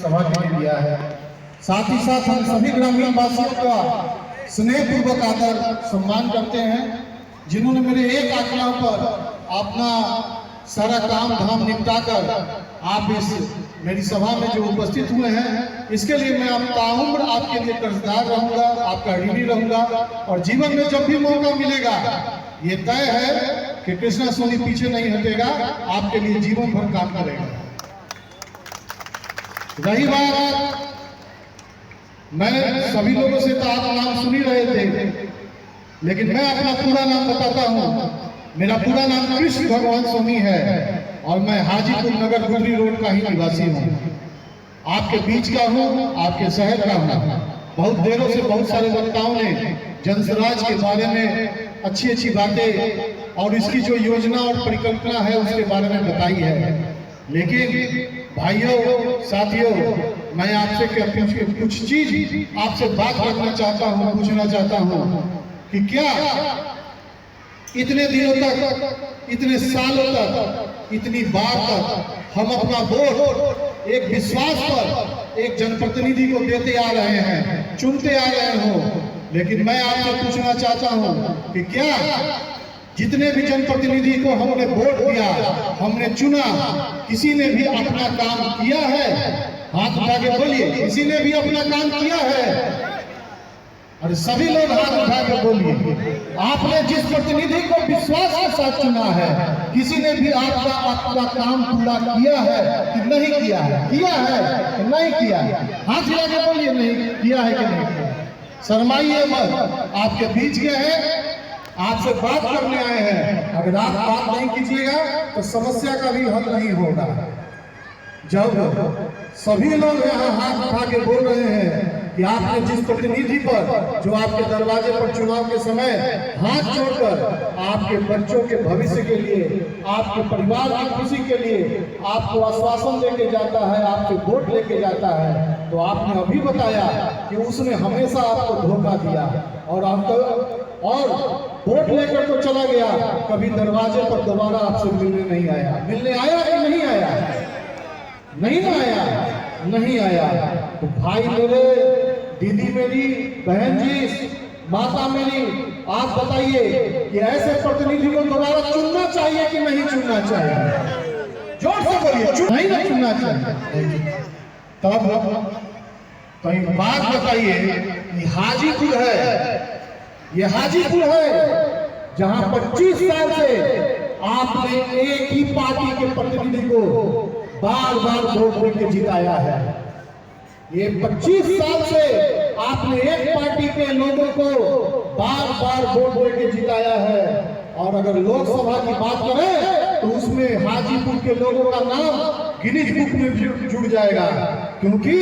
सभा के लिए दिया है। साथ ही साथ हम सभी ग्रामीण वासियों का स्नेहपूर्वक आदर सम्मान करते हैं, जिन्होंने मेरे एक आज्ञा पर अपना सारा काम धाम निपटाकर आप इस मेरी सभा में जो उपस्थित हुए हैं, इसके लिए मैं आप ताउम्र आपके लिए कर्जदार रहूंगा, आपका ऋणी रहूंगा। और जीवन में जब भी मौका मिलेगा, ये तय है कि कृष्णा सोनी पीछे नहीं हटेगा, आपके लिए जीवन भर काम करेगा। रही बात, मैं सभी लोगों से तो आप नाम सुन ही रहे थे, लेकिन मैं अपना पूरा नाम बताता हूँ। मेरा पूरा नाम कृष्ण भगवान सोनी है और मैं हाजीपुर नगर गुजरी रोड का ही निवासी हूँ। आपके बीच का हूँ, आपके शहर का हूँ। बहुत देरों से बहुत सारे वक्ताओं ने जनस्वराज के बारे में अच्छी अच्छी बातें और इसकी जो योजना और परिकल्पना है उसके बारे में बताई है। लेकिन भाइयों, साथियों, मैं आपसे कुछ चीज आपसे बात करना चाहता हूँ, पूछना चाहता हूँ कि क्या इतने दिनों तक, इतने सालों तक, इतनी बार तक हम अपना वोट एक विश्वास पर एक जनप्रतिनिधि को देते आ रहे हैं, चुनते आ रहे हो, लेकिन मैं आपसे पूछना चाहता हूं कि क्या जितने भी जनप्रतिनिधि को हमने वोट दिया, हमने चुना, किसी ने भी अपना काम किया है? हाथ उठा के बोलिए, किसी ने भी अपना काम किया है? अरे सभी लोग हाथ उठा के बोलिए। आपने जिस प्रतिनिधि को विश्वास के साथ चुना है, किसी ने भी आपका काम पूरा किया है कि नहीं किया है? किया है कि नहीं किया है? हाथ हिला के बोलिए, नहीं किया है कि नहीं किया? शर्माइए मत, आपके बीच के हैं, आपसे बात करने आए हैं। अगर आप बात नहीं कीजिएगा तो समस्या का भी हल नहीं होगा। जब सभी लोग यहाँ हाथ उठा के बोल रहे हैं कि आपने जिस प्रतिनिधि पर, जो आपके दरवाजे पर चुनाव के समय हाथ जोड़कर आपके बच्चों के भविष्य के लिए, आपके परिवार की खुशी के लिए आपको आश्वासन देके जाता है, आपसे वोट लेके जाता है, तो आपने अभी बताया कि उसने हमेशा आपको धोखा दिया और वोट लेकर तो चला गया, कभी दरवाजे पर दोबारा आपसे मिलने नहीं आया। मिलने आया कि नहीं आया? नहीं आया, नहीं आया। तो भाई मेरे, दीदी मेरी, बहन जी, माता मेरी, आप बताइए कि ऐसे प्रतिनिधि को दोबारा चुनना चाहिए कि नहीं चुनना चाहिए? जोर से बोलिए, नहीं ना चुनना चाहिए। तब तो एक बात बताइए, ये हाजीपुर है, ये हाजीपुर है जहां 25 साल से आपने एक ही पार्टी के प्रतिनिधि को बार बार वोट देके जिताया है। ये 25 साल से आपने एक पार्टी के लोगों को बार बार वोट देके जिताया है। और अगर लोकसभा की बात करें तो उसमें हाजीपुर के लोगों का नाम गिनीज बुक में जुड़ जाएगा, क्योंकि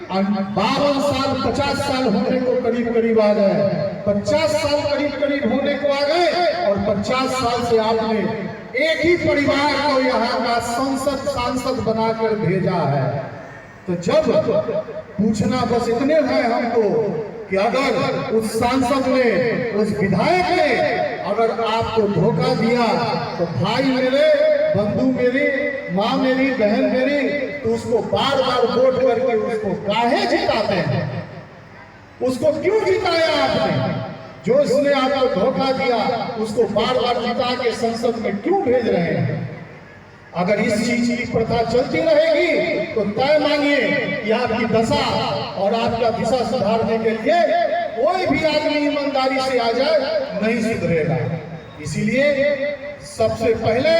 52 साल, 50 साल होने को करीब आ गए, 50 साल करीब होने को आ गए, और 50 साल से आपने एक ही परिवार को यहाँ का सांसद बनाकर भेजा है। तो जब पूछना बस इतने हैं हमको कि अगर उस सांसद ने, उस विधायक ने अगर आपको धोखा दिया, तो भाई मेरे, बंधु मेरी, माँ मेरी, बहन मेरी, तो उसको बार बार वोट करके उसको काहे जिताते हैं? उसको क्यों जिताया आपने? जो उसने आपको धोखा दिया उसको बार बार जिता के संसद में क्यों भेज रहे हैं? अगर इस चीज की प्रथा चलती रहेगी तो तय मानिए कि आपकी दशा और आपका दिशा सुधारने के लिए कोई भी आदमी ईमानदारी से आ जाए, नहीं सुधरेगा। इसीलिए सबसे पहले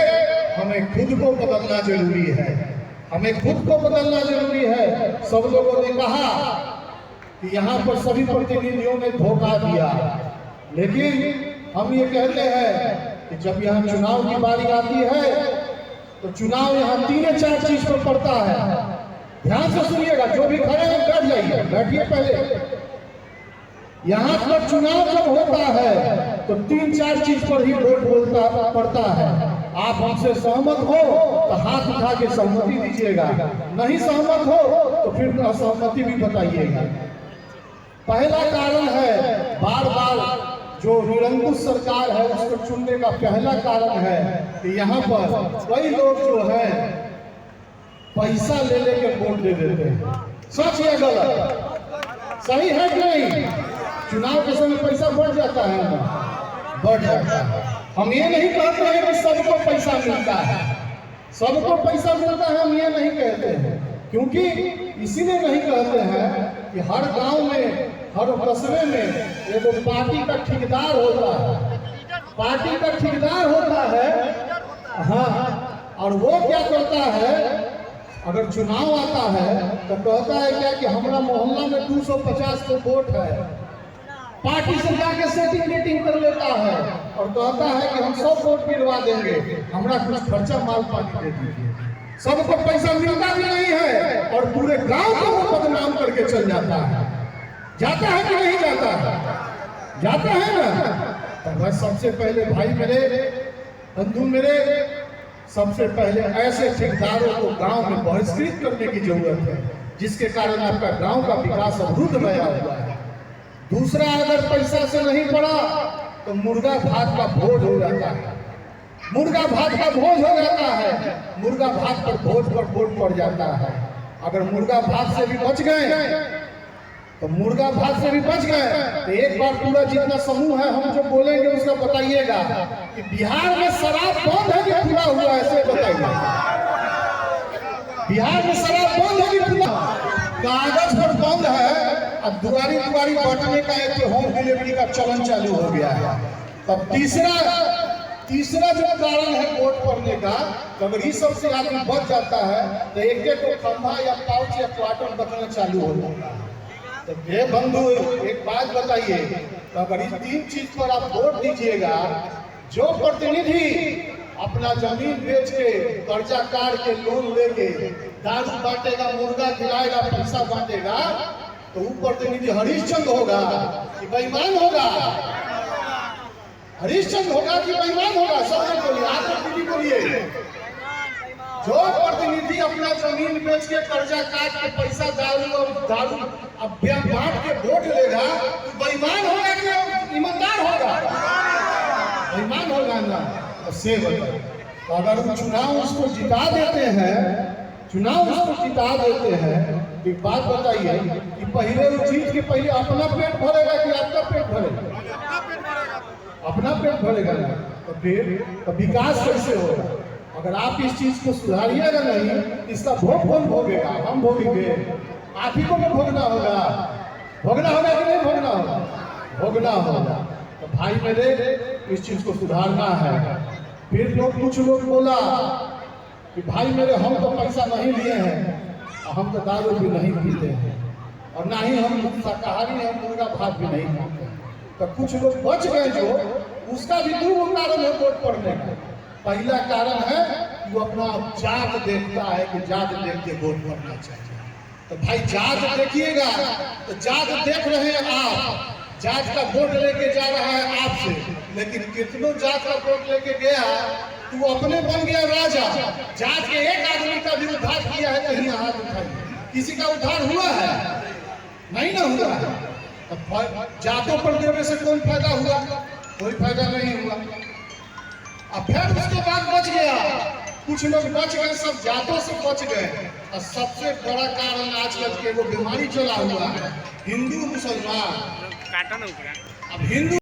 हमें खुद को बदलना जरूरी है, हमें खुद को बदलना जरूरी है। सब लोगों ने कहा कि यहाँ पर सभी प्रतिनिधियों ने धोखा दिया, लेकिन हम ये कहते हैं कि जब यहाँ चुनाव की बारी आती है तो चुनाव यहाँ 3-4 चीज पर पड़ता है। ध्यान से सुनिएगा, जो भी खड़े हैं बैठ जाइए, बैठिए पहले। यहाँ पर चुनाव जब होता है तो 3-4 चीज पर ही वोट पड़ता है। आप हमसे सहमत हो तो हाथ उठा के सहमति दीजिएगा, नहीं सहमत हो तो फिर असहमति भी बताइएगा। पहला कारण है, बार बार जो निरंकुश सरकार है उसको चुनने का पहला कारण है कि यहाँ पर कई लोग जो है पैसा ले लेके वोट दे देते हैं। सच या गलत? सही है कि नहीं? चुनाव के समय पैसा बढ़ जाता है ना, बढ़ जाता है। हम ये नहीं कहते हैं कि सबको पैसा मिलता है, सबको पैसा मिलता है, हम ये नहीं कहते हैं। क्योंकि इसीलिए नहीं कहते हैं कि हर गांव में, हर कस्बे में एक पार्टी का ठेकेदार होता है, पार्टी का ठेकेदार होता है। हाँ, और वो क्या करता है, अगर चुनाव आता है तो कहता है क्या कि हमारा मोहल्ला में 250 को वोट है, पार्टी से जाके सेटिंग मीटिंग कर लेता है और कहता है कि हम 100 वोट गिरवा देंगे, हमारा कुछ खर्चा माल पानी दे दीजिए। सबको पैसा मिलता भी नहीं है और पूरे गांव को वो बदनाम करके चल जाता है। जाता है कि नहीं जाता है? जाता है ना। तो बस सबसे पहले भाई मेरे, बंधु मेरे, सबसे पहले ऐसे ठेकेदारों को गांव में बहिष्कृत करने की जरूरत है जिसके कारण आपका गांव का विकास अवरुद्ध गया हुआ है। दूसरा, अगर पैसा से नहीं पड़ा तो मुर्गा भात का भोज हो जाता है, मुर्गा भात का भोज हो जाता है, मुर्गा भात पर भोज पर वोट पड़ जाता है। अगर मुर्गा भात से भी बच गए तो मुर्गा भात से भी बच गए तो एक बार पूरा जितना समूह है हम जो बोलेंगे उसका बताइएगा कि बिहार में शराब बंद है कि खुला हुआ है, ऐसे बताइए। बिहार में शराब बंद है कि खुला? कागज पर बंद है, अब दुआरी दुआरी बांटने का एक होम डिलीवरी का चलन चालू हो गया है। तब तीसरा जो कारण है वोट पड़ने का, अगर इस सब से आदमी बच जाता है तो एक एक खंभा या पाउच या क्वार्टर बचना चालू हो जाता है। तो ये बंधु एक बात बताइए, तो अगर इस 3 चीज पर आप वोट दीजिएगा, जो प्रतिनिधि अपना जमीन बेच के, कर्जा काट के, लोन लेके दारू बांटेगा, मुर्गा खिलाएगा, पैसा बांटेगा, तो वो प्रतिनिधि हरिश्चंद्र होगा कि बेईमान होगा? हरिश्चंद्र होगा कि बेईमान होगा? सबसे बोलिए, आप दीदी बोलिए। जो प्रतिनिधि अपना जमीन बेच के, कर्जा काट के, पैसा दारू अब बांट के वोट लेगा, तो बेईमान होगा कि ईमानदार होगा? बेईमान होगा ना। तो से बताइए, तो अगर हम चुनाव उसको जिता देते हैं, चुनाव उसको जिता देते हैं, एक बात बताइए कि पहले वो जीत के पहले अपना पेट भरेगा कि आपका पेट भरेगा? अपना पेट भरेगा ना। तो फिर तो विकास कैसे होगा? अगर आप इस चीज को सुधारिएगा नहीं, इसका भोग कौन भोगेगा? हम भोगेंगे, आप ही को भोगना होगा। भोगना होगा कि नहीं भोगना होगा? भोगना होगा। तो भाई मेरे, इस चीज को सुधारना है। फिर कुछ लोग बोला कि भाई मेरे, हम तो पैसा नहीं लिए हैं, हम तो दारू भी नहीं पीते हैं और ना ही हम शाकाहारी हैं, मुर्गा भात भी नहीं खाते। तो कुछ लोग बच गए जो, उसका भी 2 कारण है वोट पड़ने का। पहला कारण है वो अपना जात देखता है कि जात देख के वोट पड़ना चाहिए। तो भाई जात देखिएगा, तो जात देख रहे हैं आप, जात का वोट लेके जा रहा है आपसे, लेकिन कितनों जात का वोट लेके गया तो वो अपने बन गया राजा। जात के एक आदमी का भी उद्धार किया है कहीं? हाथ उठाइए, किसी का उद्धार हुआ है? नहीं ना हुआ है। तो जातों पर देने से कोई फायदा हुआ? कोई फायदा नहीं हुआ। अब फिर उसके बाद बच गया, कुछ लोग बच गए, सब जातों से बच गए। और सबसे बड़ा कारण आजकल के वो बीमारी चला हुआ है, हिंदू मुसलमान। अब हिंदू